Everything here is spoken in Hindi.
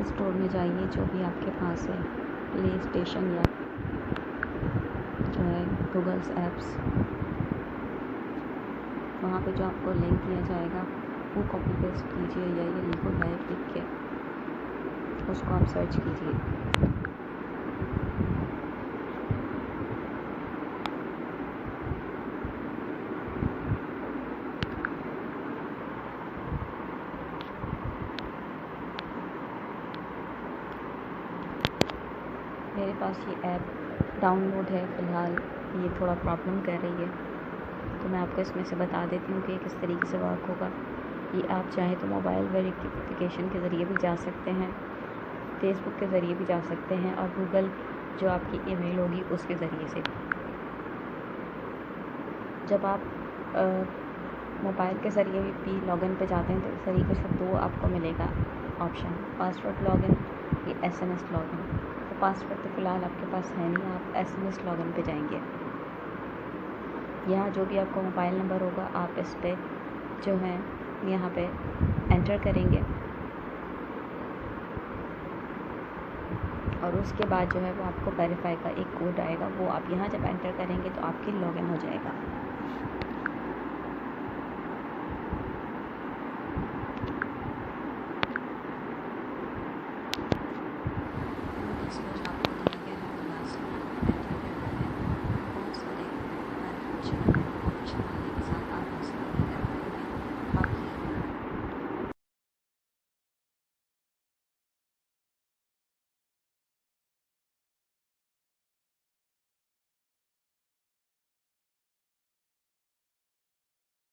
स्टोर में जाइए, जो भी आपके पास है, प्ले स्टेशन या जो है गूगल्स ऐप्स, वहाँ पे जो आपको लिंक दिया जाएगा वो कॉपी पेस्ट कीजिए या ये लिखो लाइव लिख के उसको आप सर्च कीजिए। मेरे पास ये ऐप डाउनलोड है, फ़िलहाल ये थोड़ा प्रॉब्लम कर रही है, तो मैं आपको इसमें से बता देती हूँ कि ये किस तरीके से वर्क होगा। ये आप चाहें तो मोबाइल वेरिफिकेशन के ज़रिए भी जा सकते हैं, फेसबुक के ज़रिए भी जा सकते हैं, और गूगल जो आपकी ईमेल होगी उसके ज़रिए से। जब आप मोबाइल के ज़रिए भी लॉगिन पे जाते हैं तो इस तरीके से दो आपको मिलेगा ऑप्शन, पासवर्ड लॉगिन या SMS लॉगिन। तो पासवर्ड तो फ़िलहाल आपके पास है नहीं, आप SMS लॉगिन पे जाएंगे। यहाँ जो भी आपका मोबाइल नंबर होगा आप इस पे जो है यहाँ पे एंटर करेंगे, और उसके बाद जो है वो आपको वेरीफाई का एक कोड आएगा, वो आप यहाँ जब एंटर करेंगे तो आपकी लॉगिन हो जाएगा।